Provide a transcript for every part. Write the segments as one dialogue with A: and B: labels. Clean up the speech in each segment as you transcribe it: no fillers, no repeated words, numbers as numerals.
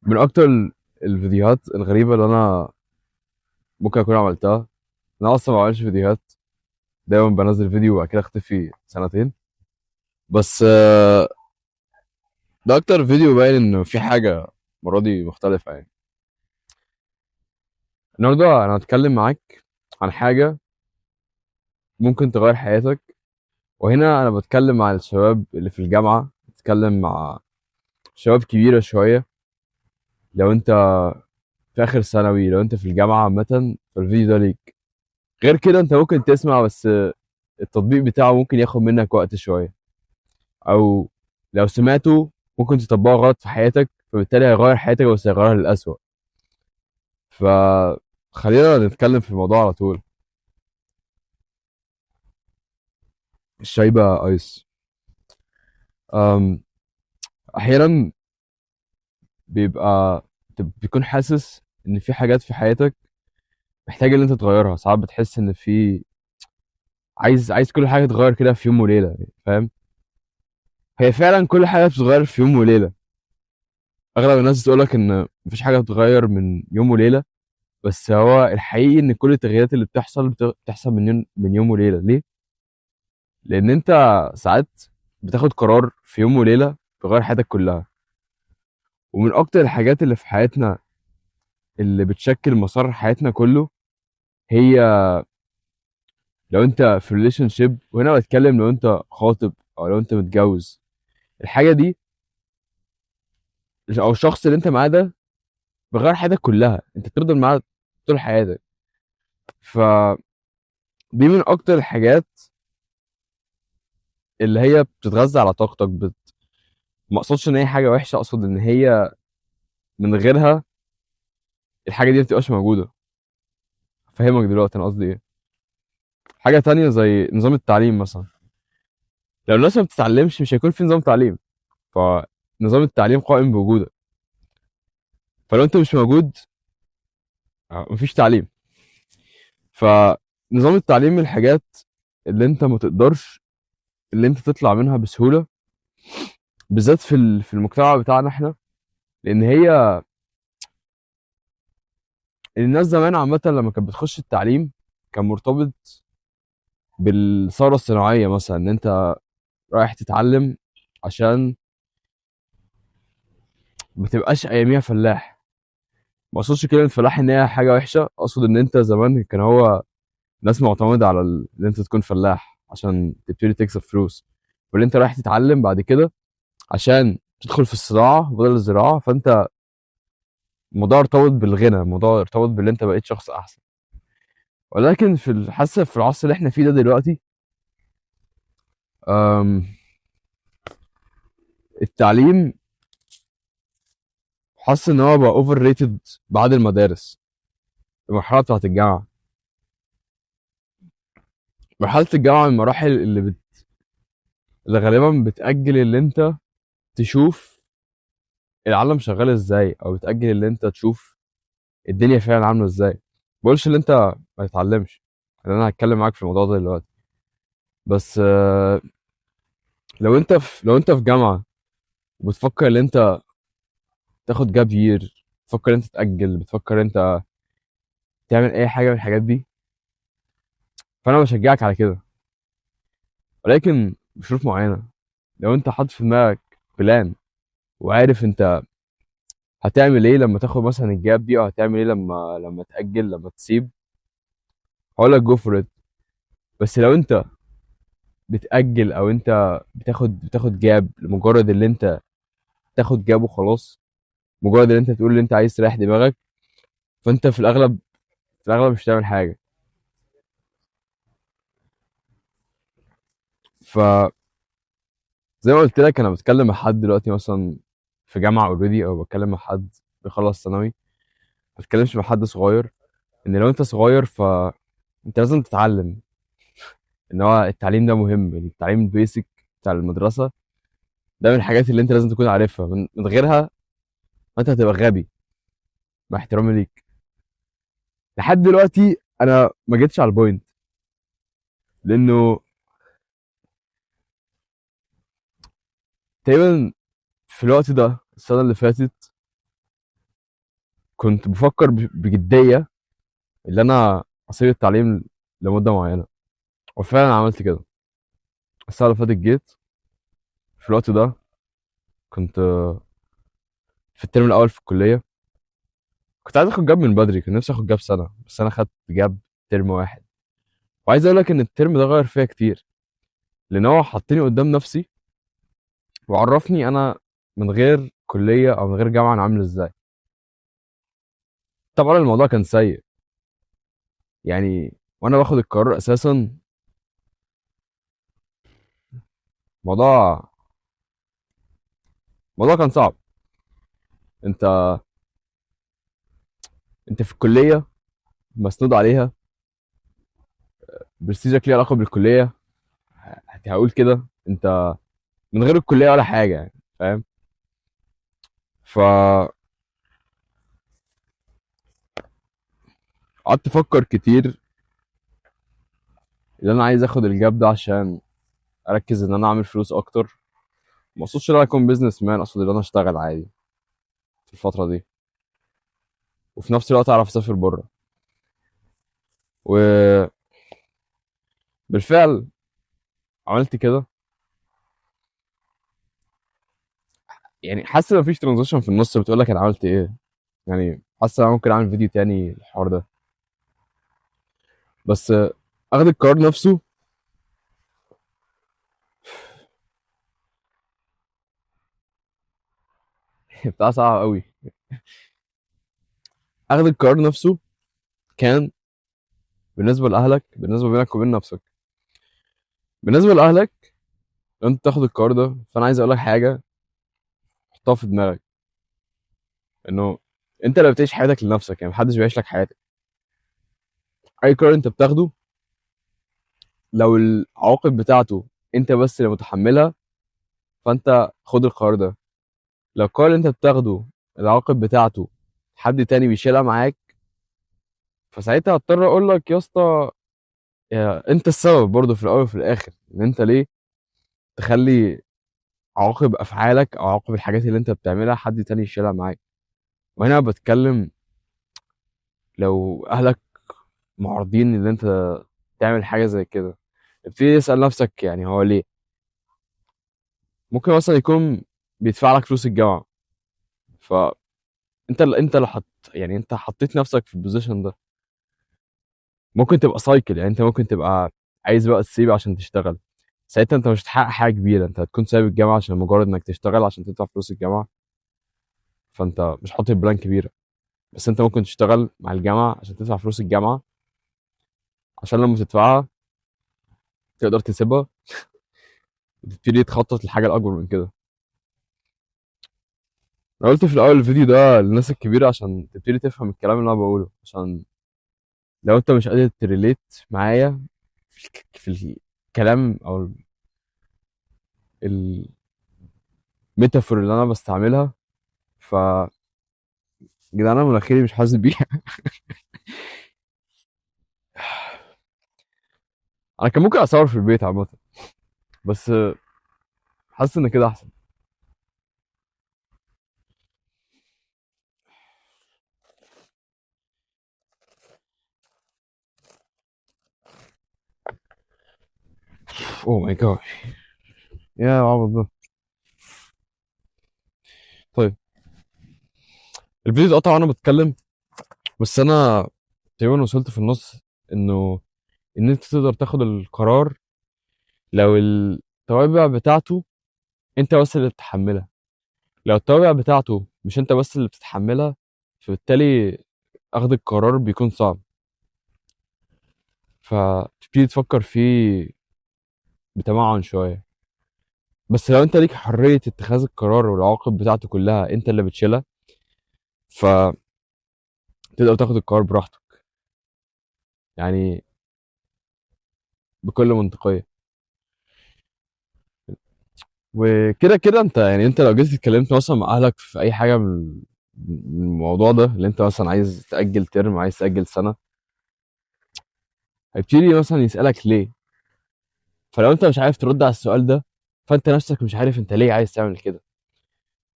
A: من اكتر الفيديوهات الغريبه اللي انا ممكن اكون عملتها. انا اصلا ما بعملش فيديوهات، دايما بنزل فيديو وبعد كده اختفي سنتين. بس ده اكتر فيديو باين انه في حاجه المره دي مختلفه يعني. النهارده انا هتكلم معاك عن حاجه ممكن تغير حياتك. وهنا انا بتكلم مع الشباب اللي في الجامعه، بتكلم مع شباب كبيره شويه. لو انت في اخر ثانوي، لو انت في الجامعه عامه، فالفيديو ده ليك. غير كده انت ممكن تسمع بس، التطبيق بتاعه ممكن ياخد منك وقت شويه، او لو سمعته ممكن تطبقه غلط في حياتك، فبالتالي هيغير حياتك بس هيغيرها للأسوأ. فخلينا نتكلم في الموضوع على طول. الشايبة ايس. أم، احيانا بيبقى بيكون حاسس ان في حاجات في حياتك محتاج ان انت تغيرها. ساعات بتحس ان في عايز كل حاجه تتغير كده في يوم وليله يعني، فاهم؟ هي فعلا كل حاجه بتتغير في يوم وليله. اغلب الناس بتقولك ان مفيش حاجه بتتغير من يوم وليله، بس هو الحقيقي ان كل التغييرات اللي بتحصل بتحصل من يوم وليله. ليه؟ لان انت ساعات بتاخد قرار في يوم وليله تغير حياتك كلها. ومن اكتر الحاجات اللي في حياتنا اللي بتشكل مسار حياتنا كله، هي لو انت في ريليشن شيب. وهنا بتكلم لو انت خاطب او لو انت متجوز، الحاجه دي او الشخص اللي انت معاه ده بيغير حياتك كلها. انت بتفضل معاه طول حياتك. فدي من اكتر الحاجات اللي هي بتتغذى على طاقتك. ما اقصدش ان هي حاجه وحشه، اقصد ان هي من غيرها الحاجه دي ما بتبقاش موجوده. فاهمك دلوقتي انا قصدي ايه. حاجه تانية زي نظام التعليم مثلا. لو الناس ما بتتعلمش مش هيكون في نظام تعليم. فنظام التعليم قائم بوجودك. فلو انت مش موجود، مفيش تعليم. فنظام التعليم من الحاجات اللي انت ما تقدرش اللي انت تطلع منها بسهوله، بالذات في المجتمع بتاعنا احنا. لان هي الناس زمان عامه لما كانت بتخش التعليم كان مرتبط بالثوره الصناعيه مثلا، ان انت رايح تتعلم عشان ما تبقاش اياميها فلاح. ما اقصدش كلمه فلاح ان هي حاجه وحشه، اقصد ان انت زمان كان هو ناس معتمده على ان انت تكون فلاح عشان تبتدي تكسب فلوس. واللي انت رايح تتعلم بعد كده عشان تدخل في الصناعه بدل الزراعه. فانت الموضوع ارتبط بالغنى، الموضوع ارتبط باللي انت بقيت شخص احسن. ولكن حاسه في العصر اللي احنا فيه ده دلوقتي، أم، التعليم حاسس ان هو بقى اوفر ريتد بعد المدارس. المرحله بتاعت الجامعه، مرحله الجامعه من المراحل اللي غالبا بتأجل اللي انت تشوف العالم شغال ازاي، او بتأجل اللي انت تشوف الدنيا فعلا عامله ازاي. بقولش اللي انت ما تتعلمش، لان انا هتكلم معاك في الموضوع ده دلوقتي. بس لو انت في جامعه وبتفكر ان انت تاخد جاب يير، بتفكر ان انت تأجل، بتفكر ان انت تعمل اي حاجه من الحاجات دي، فانا بشجعك على كده. ولكن بشروط معينه. لو انت حاطط في دماغك بلان، وعارف انت هتعمل ايه لما تاخد مثلا الجاب دي، او هتعمل ايه لما تأجل، لما تسيب، هقول لك جو فور ات. بس لو انت بتأجل، او انت بتاخد جاب لمجرد اللي انت تاخد جاب وخلاص، مجرد ان انت تقول اللي انت عايز تريح دماغك، فانت في الاغلب مش هتعمل حاجه. فزي ما قلت لك، انا بتكلم مع حد دلوقتي مثلا في جامعه اوريدي، او بتكلم مع حد بيخلص ثانوي. ما بتكلمش مع حد صغير. ان لو انت صغير فانت لازم تتعلم. ان هو التعليم ده مهم، التعليم البيسك بتاع المدرسه ده من الحاجات اللي انت لازم تكون عارفها. من غيرها انت هتبقى غبي، مع احترامي ليك. لحد دلوقتي انا ما جيتش على البوينت، لانه تقريبا في الوقت ده السنه اللي فاتت كنت بفكر بجديه اللي انا اسيب التعليم لمده معينه، وفعلا عملت كده. السنه اللي فاتت جيت في الوقت ده، كنت في الترم الاول في الكليه. كنت عايز اخد جاب من بدري، كنت نفسي اخد جاب سنه، بس انا خدت جاب ترم واحد. وعايز اقول لك ان الترم ده غير فيا كتير، لان هو حطني قدام نفسي وعرفني انا من غير كليه او من غير جامعه انا عامل ازاي. طبعا الموضوع كان سيء يعني، وانا باخد القرار اساسا. موضوع الموضوع كان صعب. انت انت في الكليه مسنود عليها، برستيجك ليه علاقه بالكليه. هقول كده، انت من غير الكليه ولا حاجه يعني، فاهم؟ فقعدت افكر كتير ان انا عايز اخد الجاب ده عشان اركز ان انا اعمل فلوس اكتر. ما اقصدش ان انا اكون بيزنس مان، اقصد ان انا اشتغل عادي في الفتره دي، وفي نفس الوقت اعرف اسافر بره. وبالفعل عملت كده. يعني حاسس ان مفيش ترانزيشن في النص بتقول لك انا عملت ايه. يعني حاسس ان انا ممكن اعمل فيديو تاني الحوار ده. بس اخد القرار نفسه بتاع صعب قوي. اخد القرار نفسه كان بالنسبه لاهلك، بالنسبه بينك وبين نفسك. بالنسبه لاهلك، لو انت تاخد القرار ده، فانا عايز اقول لك حاجه حطها في دماغك، انه انت اللي بتعيش حياتك لنفسك، يعني محدش بيعيش لك حياتك. اي قرار انت بتاخده، لو العواقب بتاعته انت بس اللي متحملها، فانت خد القرار ده. لو القرار اللي انت بتاخده العواقب بتاعته حد تاني بيشيلها معاك، فساعتها هضطر اقول لك يا اسطى، انت السبب برضه في الاول وفي الاخر، ان انت ليه تخلي عواقب افعالك او عواقب الحاجات اللي انت بتعملها حد تاني يشيلها معاك. وهنا بتكلم لو اهلك معارضين ان انت تعمل حاجه زي كده، ابتدي اسال نفسك يعني هو ليه. ممكن مثلا يكون بيدفع لك فلوس الجامعه، فانت اللي يعني انت حطيت نفسك في البوزيشن ده. ممكن تبقى سايكل، يعني انت ممكن تبقى عايز بقى تسيب عشان تشتغل. ساعتها انت مش هتحقق حاجه كبيره، انت هتكون سايب الجامعه عشان مجرد انك تشتغل عشان تدفع فلوس الجامعه. فانت مش حاطط بلان كبيره. بس انت ممكن تشتغل مع الجامعه عشان تدفع فلوس الجامعه، عشان لما تدفعها تقدر تسيبها وتبتدي تخطط لحاجه الاكبر من كده. انا قلت في الاول الفيديو ده للناس الكبيره عشان تبتدي تفهم الكلام اللي انا بقوله، عشان لو انت مش قادر تريليت معايا في الكلام او الميتافور اللي انا بستعملها، ف جدعان انا مناخيري مش حاسس بيها. انا كان ممكن اصور في البيت عامه، بس حاسس ان كده احسن. اوه ماي جاد، يا عبط ده. طيب، الفيديو اتقطع وانا بتكلم، بس انا تقريبا وصلت في النص انه ان انت تقدر تاخد القرار لو التوابع بتاعته انت بس اللي بتتحملها. لو التوابع بتاعته مش انت بس اللي بتتحملها، فبالتالي اخذ القرار بيكون صعب. فتبتدي تفكر فيه بتمعن شوية. بس لو انت ليك حرية اتخاذ القرار والعواقب بتاعته كلها انت اللي بتشيلها، فتقدر تاخد القرار براحتك، يعني بكل منطقية. وكده كده انت يعني انت لو جيت اتكلمت مثلا مع اهلك في اي حاجة من الموضوع ده، اللي انت مثلا عايز تأجل ترم، عايز تأجل سنة، هيبتدي مثلا يسألك ليه. فلو انت مش عارف ترد على السؤال ده، فانت نفسك مش عارف انت ليه عايز تعمل كده.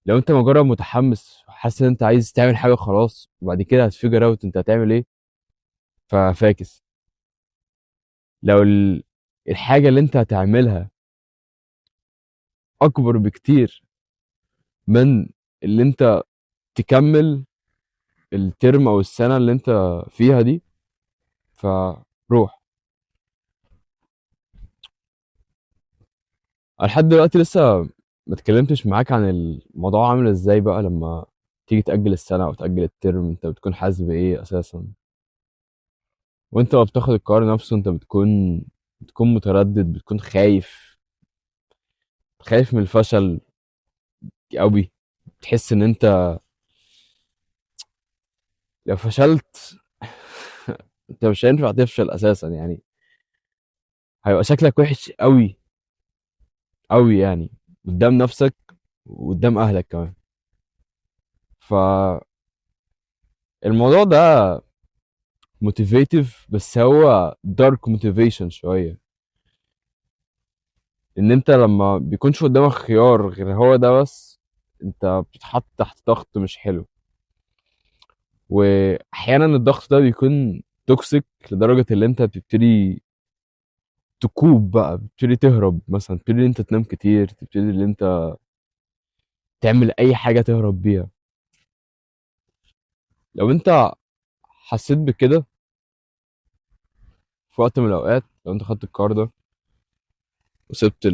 A: لو انت مجرد متحمس حاسس ان انت عايز تعمل حاجه خلاص وبعد كده هتفيجر اوت انت هتعمل ايه، ففاكس. لو الحاجه اللي انت هتعملها اكبر بكتير من اللي انت تكمل الترم او السنه اللي انت فيها دي، فروح. أنا لحد دلوقتي لسه ما اتكلمتش معاك عن الموضوع عامل ازاي بقى لما تيجي تأجل السنة أو تأجل الترم، أنت بتكون حاسس بإيه أساسا؟ وأنت ما بتاخد القرار نفسه أنت بتكون متردد، بتكون خايف، خايف من الفشل قوي. بتحس إن أنت لو فشلت أنت مش هينفع تفشل أساسا يعني، هيبقى شكلك وحش قوي قوي يعني، قدام نفسك وقدام أهلك كمان. فالموضوع ده موتيفيتيف بس هو دارك موتيفيشن شويه، ان انت لما بيكونش قدامك خيار غير هو ده بس، انت بتتحط تحت ضغط مش حلو. واحيانا الضغط ده بيكون توكسيك لدرجه ان انت بتبتدي تكوب بقى، بتبتدي تهرب، مثلا تبتدي ان انت تنام كتير، تبتدي ان انت تعمل اي حاجه تهرب بيها. لو انت حسيت بكده في وقت من الاوقات، لو انت خدت القرار ده وسبت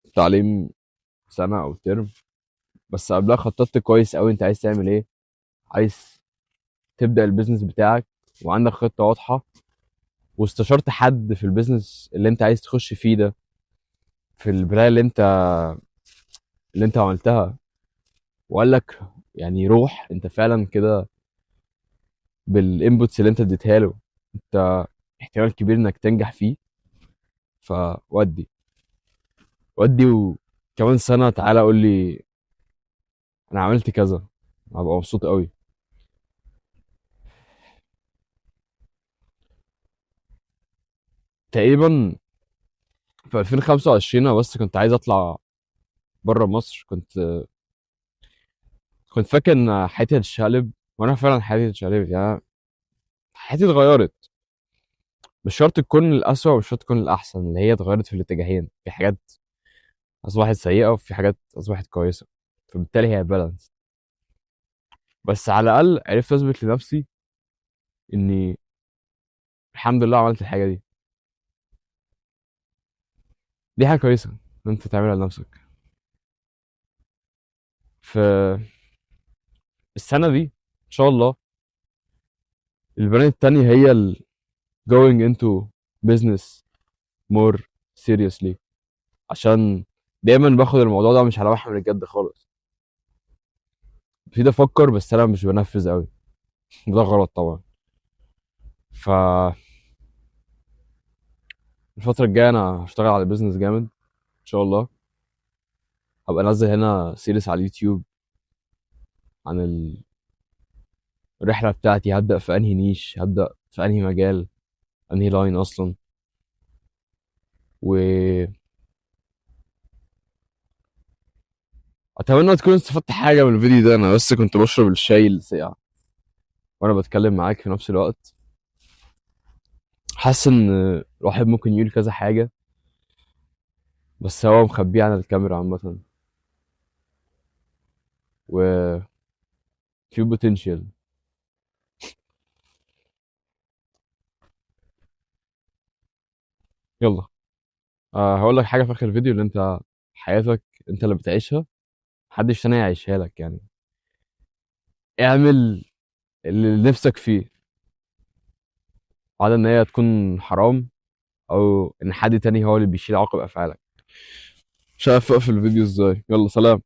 A: التعليم سنه او ترم، بس قبلها خططت كويس قوي انت عايز تعمل ايه، عايز تبدأ البيزنس بتاعك وعندك خطة واضحة، واستشرت حد في البيزنس اللي انت عايز تخش فيه ده، في البداية اللي انت عملتها، وقال لك يعني روح انت فعلا كده بالانبوتس اللي انت اديتها له، انت احتمال كبير انك تنجح فيه، فودي ودي وكمان سنة تعالى قول لي انا عملت كذا، هبقى مبسوط قوي. تقريبا في 2025 انا بس كنت عايز اطلع بره مصر، كنت فاكر ان حياتي هتتشقلب، وانا فعلا حياتي اتشقلبت يعني، حياتي اتغيرت. مش شرط تكون الأسوأ ومش شرط تكون الأحسن، اللي هي اتغيرت في الاتجاهين، في حاجات أصبحت سيئة وفي حاجات أصبحت كويسة، فبالتالي هي بالانس. بس على الأقل عرفت أثبت لنفسي إني الحمد لله عملت الحاجة دي. دي حاجة كويسة إن أنت تعملها لنفسك. في السنة دي إن شاء الله البراند التانية هي going into business more seriously، عشان دايما باخد الموضوع ده مش على محمل الجد خالص، ابتدي افكر بس انا مش بنفذ قوي، ده غلط طبعا. فالفترة الجاية انا هشتغل على بيزنس جامد ان شاء الله، هبقى انزل هنا سيريس على اليوتيوب عن الرحلة بتاعتي، هبدأ في انهي نيش، هبدأ في انهي مجال، انهي لاين اصلا. واتمنى تكون استفدت حاجة من الفيديو ده، انا بس كنت بشرب الشاي الساقع وانا بتكلم معاك في نفس الوقت، حاسس ان الواحد ممكن يقول كذا حاجة بس هو مخبيه عن الكاميرا عامة، و في بوتنشال. يلا، هقول لك حاجة في آخر الفيديو، اللي انت حياتك انت اللي بتعيشها، محدش تاني يعيشها لك يعني. اعمل اللي نفسك فيه، وعلى ان هي تكون حرام او ان حد تاني هو اللي بيشيل عواقب افعالك. مش عارف اقفل الفيديو ازاي. يلا سلام.